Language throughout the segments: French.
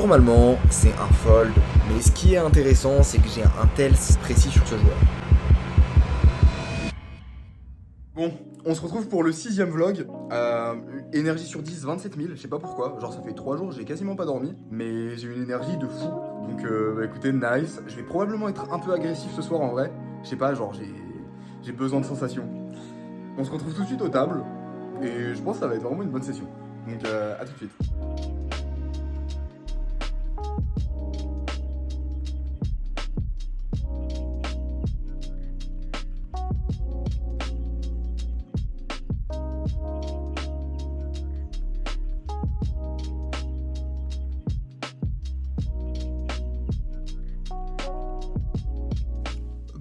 Normalement, c'est un fold, mais ce qui est intéressant, c'est que j'ai un tels précis sur ce joueur. Bon, on se retrouve pour le 6ème vlog. Énergie sur 10, 27 000, je sais pas pourquoi. Genre, ça fait 3 jours, j'ai quasiment pas dormi, mais j'ai une énergie de fou. Donc, bah écoutez, nice. Je vais probablement être un peu agressif ce soir en vrai. Je sais pas, genre, j'ai besoin de sensations. On se retrouve tout de suite aux tables, et je pense que ça va être vraiment une bonne session. Donc, à tout de suite.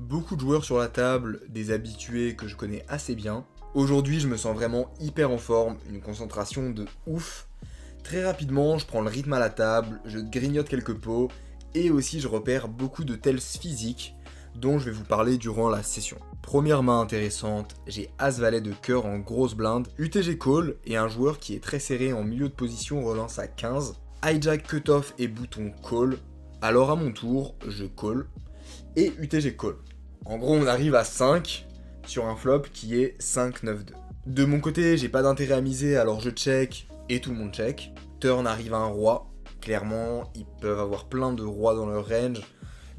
Beaucoup de joueurs sur la table, des habitués que je connais assez bien. Aujourd'hui, je me sens vraiment hyper en forme, une concentration de ouf. Très rapidement, je prends le rythme à la table, je grignote quelques pots, et aussi je repère beaucoup de tells physiques dont je vais vous parler durant la session. Première main intéressante, j'ai As-Valet de cœur en grosse blinde, UTG call et un joueur qui est très serré en milieu de position relance à 15, hijack cutoff et bouton call. Alors à mon tour, je call et UTG call. En gros, on arrive à 5 sur un flop qui est 5-9-2. De mon côté, j'ai pas d'intérêt à miser, alors je check et tout le monde check. Turn arrive à un roi. Clairement, ils peuvent avoir plein de rois dans leur range.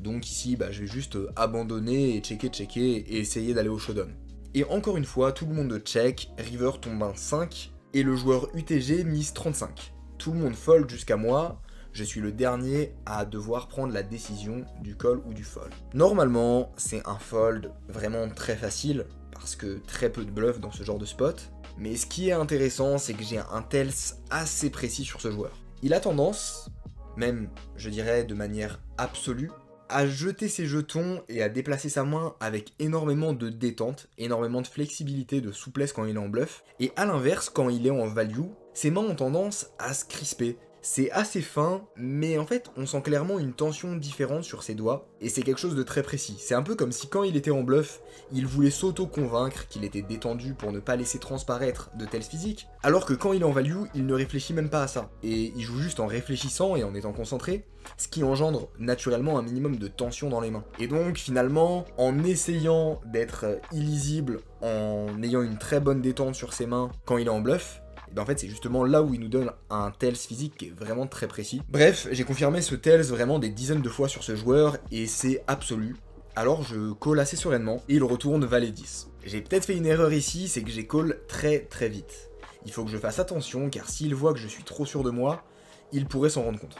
Donc ici, je vais juste abandonner et checker et essayer d'aller au showdown. Et encore une fois, tout le monde check, river tombe un 5 et le joueur UTG mise 35. Tout le monde fold jusqu'à moi. Je suis le dernier à devoir prendre la décision du call ou du fold. Normalement, c'est un fold vraiment très facile, parce que très peu de bluff dans ce genre de spot. Mais ce qui est intéressant, c'est que j'ai un tells assez précis sur ce joueur. Il a tendance, même je dirais de manière absolue, à jeter ses jetons et à déplacer sa main avec énormément de détente, énormément de flexibilité, de souplesse quand il est en bluff. Et à l'inverse, quand il est en value, ses mains ont tendance à se crisper. C'est assez fin, mais en fait, on sent clairement une tension différente sur ses doigts, et c'est quelque chose de très précis. C'est un peu comme si quand il était en bluff, il voulait s'auto-convaincre qu'il était détendu pour ne pas laisser transparaître de tels physiques, alors que quand il est en value, il ne réfléchit même pas à ça. Et il joue juste en réfléchissant et en étant concentré, ce qui engendre naturellement un minimum de tension dans les mains. Et donc finalement, en essayant d'être illisible, en ayant une très bonne détente sur ses mains quand il est en bluff, en fait c'est justement là où il nous donne un tells physique qui est vraiment très précis. Bref, j'ai confirmé ce tells vraiment des dizaines de fois sur ce joueur et c'est absolu. Alors je call assez sereinement et il retourne valet 10. J'ai peut-être fait une erreur ici, c'est que j'ai call très vite. Il faut que je fasse attention car s'il voit que je suis trop sûr de moi, il pourrait s'en rendre compte.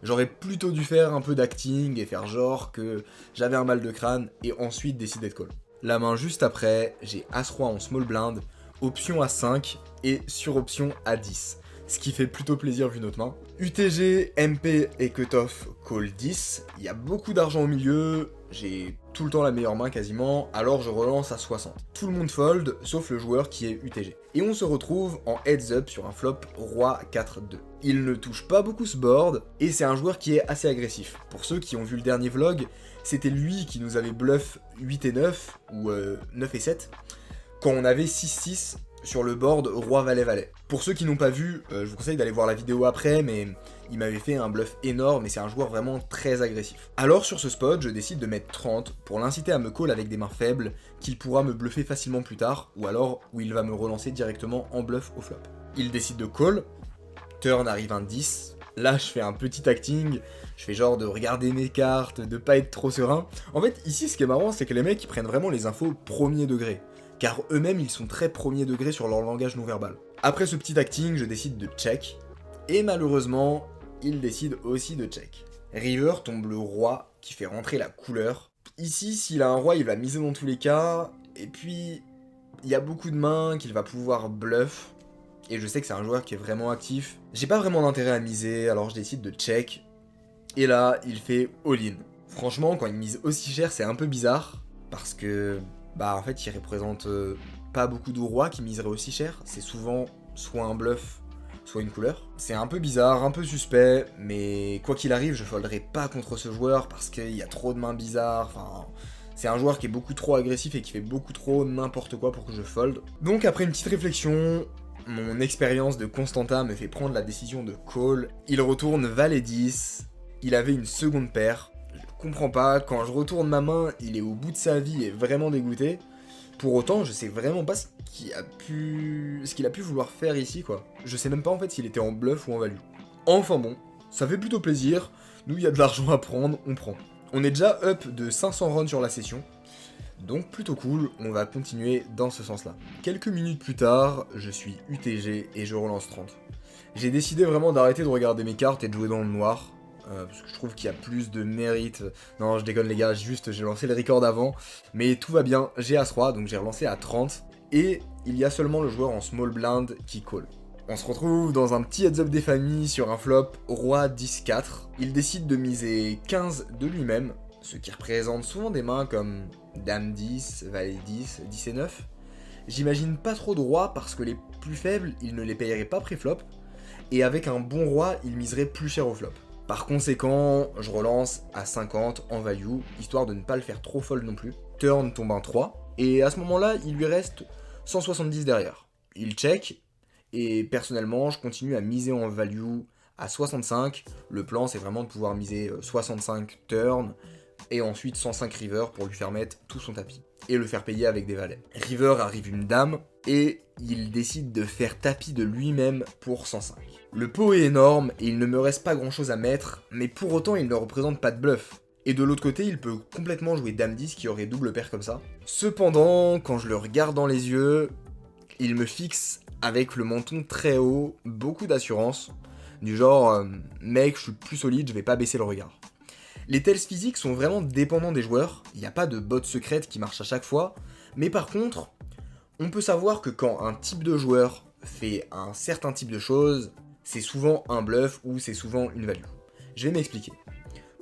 J'aurais plutôt dû faire un peu d'acting et faire genre que j'avais un mal de crâne et ensuite décider de call. La main juste après, j'ai As-Roi en small blind, option à 5 et sur-option à 10. Ce qui fait plutôt plaisir vu notre main. UTG, MP et cutoff call 10. Il y a beaucoup d'argent au milieu, j'ai tout le temps la meilleure main quasiment, alors je relance à 60. Tout le monde fold, sauf le joueur qui est UTG. Et on se retrouve en heads up sur un flop Roi 4-2. Il ne touche pas beaucoup ce board, et c'est un joueur qui est assez agressif. Pour ceux qui ont vu le dernier vlog, c'était lui qui nous avait bluff 8 et 9, ou 9 et 7, quand on avait 6-6 sur le board Roi-Valet-Valet. Pour ceux qui n'ont pas vu, je vous conseille d'aller voir la vidéo après, mais il m'avait fait un bluff énorme et c'est un joueur vraiment très agressif. Alors sur ce spot, je décide de mettre 30 pour l'inciter à me call avec des mains faibles qu'il pourra me bluffer facilement plus tard, ou alors où il va me relancer directement en bluff au flop. Il décide de call, turn arrive un 10, là je fais un petit acting, je fais genre de regarder mes cartes, de pas être trop serein. En fait ici ce qui est marrant c'est que les mecs ils prennent vraiment les infos premier degré. Car eux-mêmes ils sont très premier degré sur leur langage non verbal. Après ce petit acting, je décide de check, et malheureusement, il décide aussi de check. River tombe le roi, qui fait rentrer la couleur. Ici, s'il a un roi, il va miser dans tous les cas, et puis, il y a beaucoup de mains qu'il va pouvoir bluff, et je sais que c'est un joueur qui est vraiment actif. J'ai pas vraiment d'intérêt à miser, alors je décide de check, et là, il fait all-in. Franchement, quand il mise aussi cher, c'est un peu bizarre, parce que en fait, il représente pas beaucoup de rois qui miseraient aussi cher. C'est souvent soit un bluff, soit une couleur. C'est un peu bizarre, un peu suspect, mais quoi qu'il arrive, je folderai pas contre ce joueur parce qu'il y a trop de mains bizarres. Enfin, c'est un joueur qui est beaucoup trop agressif et qui fait beaucoup trop n'importe quoi pour que je fold. Donc après une petite réflexion, Mon expérience de Constantin me fait prendre la décision de call. Il retourne valet 10, il avait une seconde paire. Je comprends pas, quand je retourne ma main, il est au bout de sa vie et vraiment dégoûté. Pour autant, je sais vraiment pas ce qu'il a pu vouloir faire ici, quoi. Je sais même pas en fait s'il était en bluff ou en value. Enfin bon, ça fait plutôt plaisir. Nous, il y a de l'argent à prendre, on prend. On est déjà up de 500 runs sur la session. Donc plutôt cool, on va continuer dans ce sens-là. Quelques minutes plus tard, je suis UTG et je relance 30. J'ai décidé vraiment d'arrêter de regarder mes cartes et de jouer dans le noir. Parce que je trouve qu'il y a plus de mérite. Non, je déconne les gars, juste j'ai lancé le record avant. Mais tout va bien, j'ai As-Roi, donc j'ai relancé à 30. Et il y a seulement le joueur en small blind qui call. On se retrouve dans un petit heads-up des familles sur un flop Roi 10-4. Il décide de miser 15 de lui-même, ce qui représente souvent des mains comme Dame 10, Valet 10, 10 et 9. J'imagine pas trop de rois parce que les plus faibles, il ne les payerait pas pré-flop. Et avec un bon roi, il miserait plus cher au flop. Par conséquent, je relance à 50 en value, histoire de ne pas le faire trop fold non plus. Turn tombe un 3, et à ce moment-là, il lui reste 170 derrière. Il check, et personnellement, je continue à miser en value à 65. Le plan, c'est vraiment de pouvoir miser 65 turn, et ensuite 105 river pour lui faire mettre tout son tapis, et le faire payer avec des valets. River arrive une dame, et il décide de faire tapis de lui-même pour 105. Le pot est énorme et il ne me reste pas grand chose à mettre, mais pour autant il ne représente pas de bluff. Et de l'autre côté, il peut complètement jouer Dame 10 qui aurait double paire comme ça. Cependant, quand je le regarde dans les yeux, il me fixe avec le menton très haut, beaucoup d'assurance, du genre mec, je suis plus solide, je vais pas baisser le regard. Les tells physiques sont vraiment dépendants des joueurs, il n'y a pas de bot secrète qui marche à chaque fois, mais par contre, on peut savoir que quand un type de joueur fait un certain type de choses, c'est souvent un bluff ou c'est souvent une value. Je vais m'expliquer.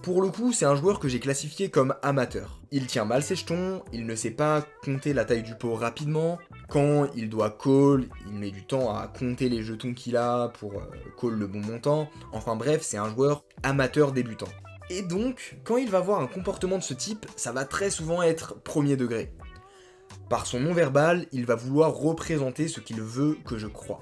Pour le coup, c'est un joueur que j'ai classifié comme amateur. Il tient mal ses jetons, il ne sait pas compter la taille du pot rapidement. Quand il doit call, il met du temps à compter les jetons qu'il a pour call le bon montant. Enfin bref, c'est un joueur amateur débutant. Et donc, quand il va avoir un comportement de ce type, ça va très souvent être premier degré. Par son non-verbal, il va vouloir représenter ce qu'il veut que je croie.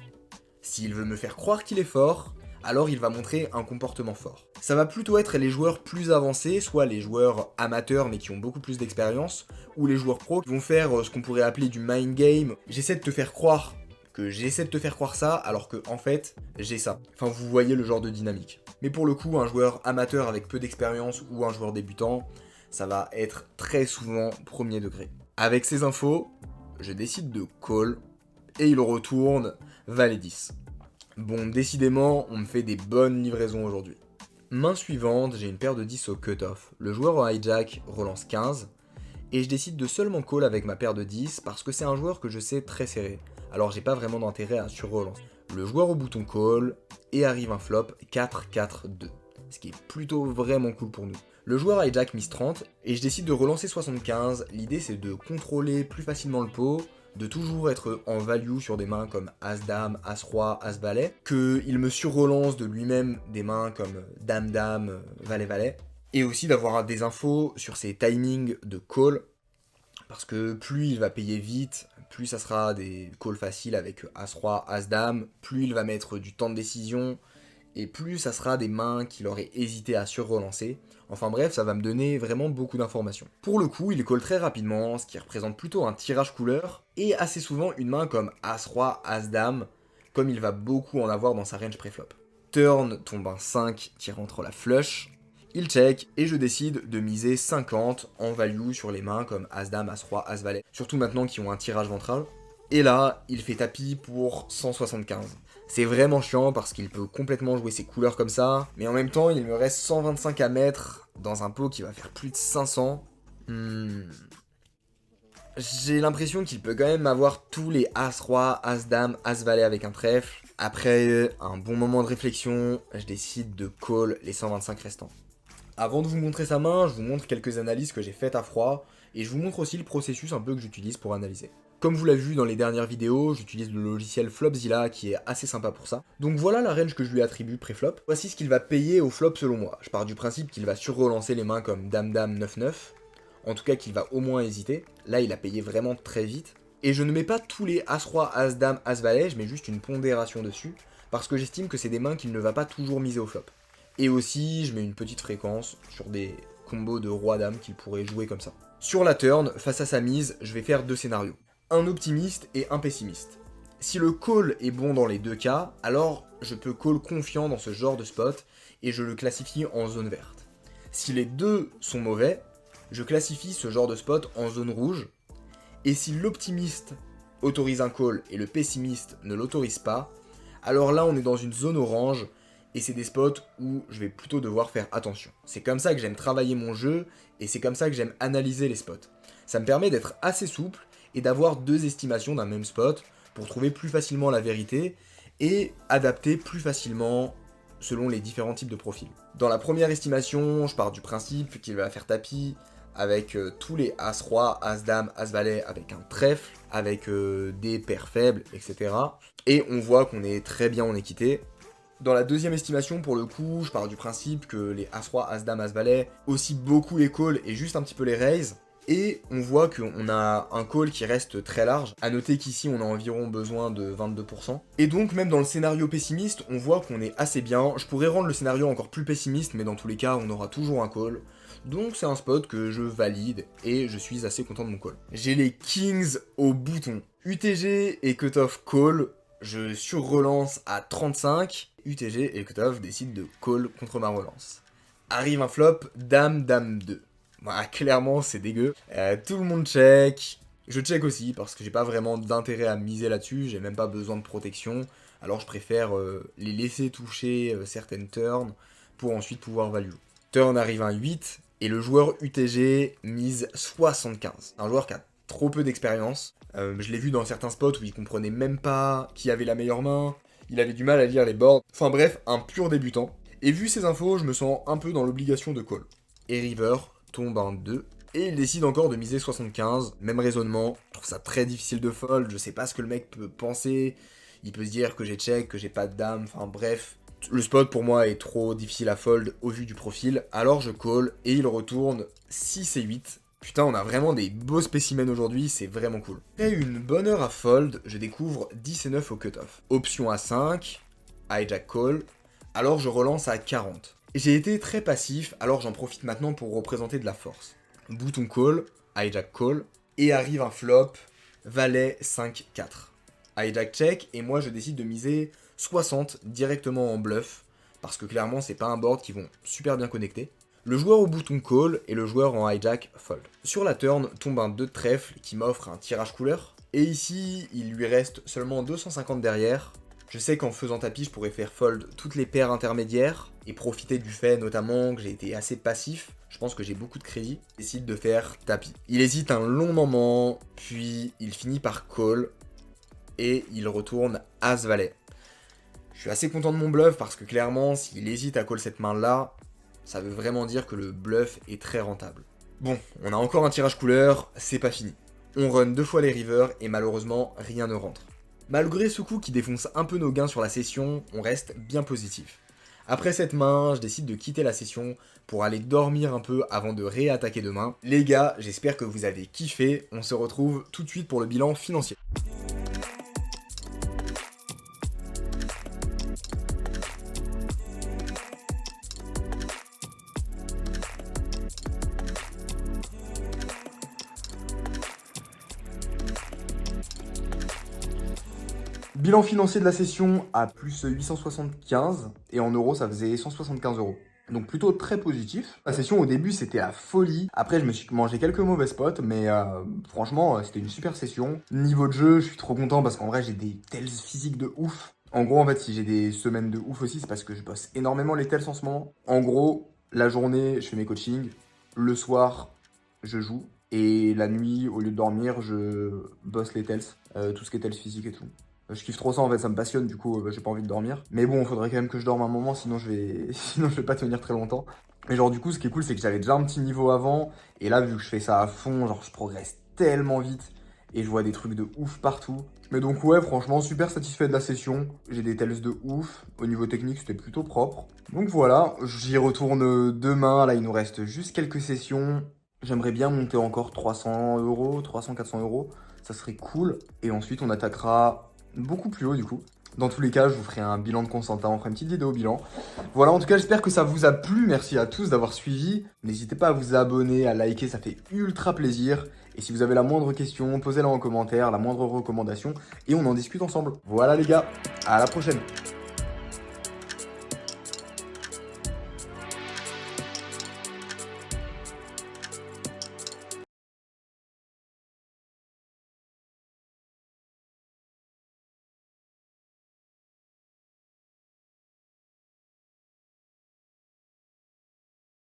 S'il veut me faire croire qu'il est fort, alors il va montrer un comportement fort. Ça va plutôt être les joueurs plus avancés, soit les joueurs amateurs mais qui ont beaucoup plus d'expérience, ou les joueurs pros qui vont faire ce qu'on pourrait appeler du mind game. J'essaie de te faire croire que j'essaie de te faire croire ça, alors que en fait, j'ai ça. Enfin, vous voyez le genre de dynamique. Mais pour le coup, un joueur amateur avec peu d'expérience ou un joueur débutant, ça va être très souvent premier degré. Avec ces infos, je décide de call, et il retourne Valet 10. Bon, décidément, on me fait des bonnes livraisons aujourd'hui. Main suivante, j'ai une paire de 10 au cut-off. Le joueur en hijack relance 15, et je décide de seulement call avec ma paire de 10 parce que c'est un joueur que je sais très serré, alors j'ai pas vraiment d'intérêt à sur-relance. Le joueur au bouton call, et arrive un flop 4-4-2, ce qui est plutôt vraiment cool pour nous. Le joueur hijack mise 30, et je décide de relancer 75, l'idée c'est de contrôler plus facilement le pot, de toujours être en value sur des mains comme As-Dame, As-Roi, As-Valet, qu'il me surrelance de lui-même des mains comme Dame-Dame, Valet-Valet, et aussi d'avoir des infos sur ses timings de call, parce que plus il va payer vite, plus ça sera des calls faciles avec As-Roi, As-Dame, plus il va mettre du temps de décision, et plus ça sera des mains qu'il aurait hésité à surrelancer. Enfin bref, ça va me donner vraiment beaucoup d'informations. Pour le coup, il colle très rapidement, ce qui représente plutôt un tirage couleur, et assez souvent une main comme As-Roi, As-Dame, comme il va beaucoup en avoir dans sa range préflop. Turn tombe un 5 qui rentre la flush, il check, et je décide de miser 50 en value sur les mains comme As-Dame, As-Roi, As-Valet, surtout maintenant qu'ils ont un tirage ventral. Et là, il fait tapis pour 175. C'est vraiment chiant parce qu'il peut complètement jouer ses couleurs comme ça, mais en même temps, il me reste 125 à mettre dans un pot qui va faire plus de 500. J'ai l'impression qu'il peut quand même avoir tous les As-Roi, As-Dame, As-Valet avec un trèfle. Après un bon moment de réflexion, je décide de call les 125 restants. Avant de vous montrer sa main, je vous montre quelques analyses que j'ai faites à froid, et je vous montre aussi le processus un peu que j'utilise pour analyser. Comme vous l'avez vu dans les dernières vidéos, j'utilise le logiciel Flopzilla qui est assez sympa pour ça. Donc voilà la range que je lui attribue pré-flop. Voici ce qu'il va payer au flop selon moi. Je pars du principe qu'il va surrelancer les mains comme Dame-Dame 9-9. En tout cas qu'il va au moins hésiter. Là il a payé vraiment très vite. Et je ne mets pas tous les As-Roi, As-Dame, As-Valet, je mets juste une pondération dessus, parce que j'estime que c'est des mains qu'il ne va pas toujours miser au flop. Et aussi, je mets une petite fréquence sur des combos de Roi-Dame qu'il pourrait jouer comme ça. Sur la turn, face à sa mise, je vais faire deux scénarios. Un optimiste et un pessimiste. Si le call est bon dans les deux cas, alors je peux call confiant dans ce genre de spot et je le classifie en zone verte. Si les deux sont mauvais, je classifie ce genre de spot en zone rouge. Et si l'optimiste autorise un call et le pessimiste ne l'autorise pas, alors là on est dans une zone orange et c'est des spots où je vais plutôt devoir faire attention. C'est comme ça que j'aime travailler mon jeu et c'est comme ça que j'aime analyser les spots. Ça me permet d'être assez souple et d'avoir deux estimations d'un même spot pour trouver plus facilement la vérité et adapter plus facilement selon les différents types de profils. Dans la première estimation, je pars du principe qu'il va faire tapis avec tous les As-Roi, As-Dame, As-Valet avec un trèfle, avec des paires faibles, etc. Et on voit qu'on est très bien en équité. Dans la deuxième estimation, pour le coup, je pars du principe que les As-Roi, As-Dame, As-Valet aussi beaucoup les calls et juste un petit peu les raise. Et on voit qu'on a un call qui reste très large. A noter qu'ici, on a environ besoin de 22%. Et donc, même dans le scénario pessimiste, on voit qu'on est assez bien. Je pourrais rendre le scénario encore plus pessimiste, mais dans tous les cas, on aura toujours un call. Donc, c'est un spot que je valide et je suis assez content de mon call. J'ai les Kings au bouton. UTG et cutoff call. Je surrelance à 35. UTG et le cutoff décide de call contre ma relance. Arrive un flop, Dame, Dame 2. Bah, clairement, c'est dégueu. Tout le monde check. Je check aussi parce que j'ai pas vraiment d'intérêt à miser là-dessus. J'ai même pas besoin de protection. Alors je préfère les laisser toucher certaines turns pour ensuite pouvoir value. Turn arrive un 8 et le joueur UTG mise 75. Un joueur qui a trop peu d'expérience. Je l'ai vu dans certains spots où il comprenait même pas qui avait la meilleure main. Il avait du mal à lire les boards. Enfin bref, un pur débutant. Et vu ces infos, je me sens un peu dans l'obligation de call. Et river tombe un 2. Et il décide encore de miser 75. Même raisonnement. Je trouve ça très difficile de fold. Je sais pas ce que le mec peut penser. Il peut se dire que j'ai check, que j'ai pas de dame. Enfin bref. Le spot pour moi est trop difficile à fold au vu du profil. Alors je call et il retourne 6 et 8. Putain, on a vraiment des beaux spécimens aujourd'hui, c'est vraiment cool. Après une bonne heure à fold, je découvre 10 et 9 au cutoff. Option à 5, hijack call, alors je relance à 40. J'ai été très passif, alors j'en profite maintenant pour représenter de la force. Bouton call, hijack call, et arrive un flop, valet 5-4. Hijack check, et moi je décide de miser 60 directement en bluff, parce que clairement c'est pas un board qui vont super bien connecter. Le joueur au bouton call et le joueur en hijack fold. Sur la turn tombe un 2 de trèfle qui m'offre un tirage couleur. Et ici, il lui reste seulement 250 derrière. Je sais qu'en faisant tapis, je pourrais faire fold toutes les paires intermédiaires et profiter du fait notamment que j'ai été assez passif. Je pense que j'ai beaucoup de crédit. Il décide de faire tapis. Il hésite un long moment, puis il finit par call et il retourne As-Valet. Je suis assez content de mon bluff parce que clairement, s'il hésite à call cette main-là, ça veut vraiment dire que le bluff est très rentable. Bon, on a encore un tirage couleur, c'est pas fini. On run 2 fois les rivers et malheureusement rien ne rentre. Malgré ce coup qui défonce un peu nos gains sur la session, on reste bien positif. Après cette main, je décide de quitter la session pour aller dormir un peu avant de réattaquer demain. Les gars, j'espère que vous avez kiffé, on se retrouve tout de suite pour le bilan financier. Bilan financier de la session à plus 875 et en euros ça faisait 175 euros. Donc plutôt très positif. La session au début c'était la folie. Après je me suis mangé quelques mauvais spots mais franchement c'était une super session. Niveau de jeu je suis trop content parce qu'en vrai j'ai des tells physiques de ouf. En gros en fait si j'ai des semaines de ouf aussi c'est parce que je bosse énormément les tells en ce moment. En gros la journée je fais mes coachings, le soir je joue et la nuit au lieu de dormir je bosse les tells, tout ce qui est tells physique et tout. Je kiffe trop ça en fait, ça me passionne, du coup j'ai pas envie de dormir. Mais bon, faudrait quand même que je dorme un moment, sinon sinon je vais pas tenir très longtemps. Mais genre du coup, ce qui est cool, c'est que j'avais déjà un petit niveau avant. Et là, vu que je fais ça à fond, genre je progresse tellement vite. Et je vois des trucs de ouf partout. Mais donc ouais, franchement, super satisfait de la session. J'ai des tells de ouf. Au niveau technique, c'était plutôt propre. Donc voilà, j'y retourne demain. Là, il nous reste juste quelques sessions. J'aimerais bien monter encore 300 euros, 300, 400 euros. ça serait cool. Et ensuite, on attaquera beaucoup plus haut du coup. Dans tous les cas, je vous ferai un bilan de Constantin, on fera une petite vidéo bilan. Voilà, en tout cas, j'espère que ça vous a plu. Merci à tous d'avoir suivi. N'hésitez pas à vous abonner, à liker, ça fait ultra plaisir. Et si vous avez la moindre question, posez-la en commentaire, la moindre recommandation, et on en discute ensemble. Voilà les gars, à la prochaine.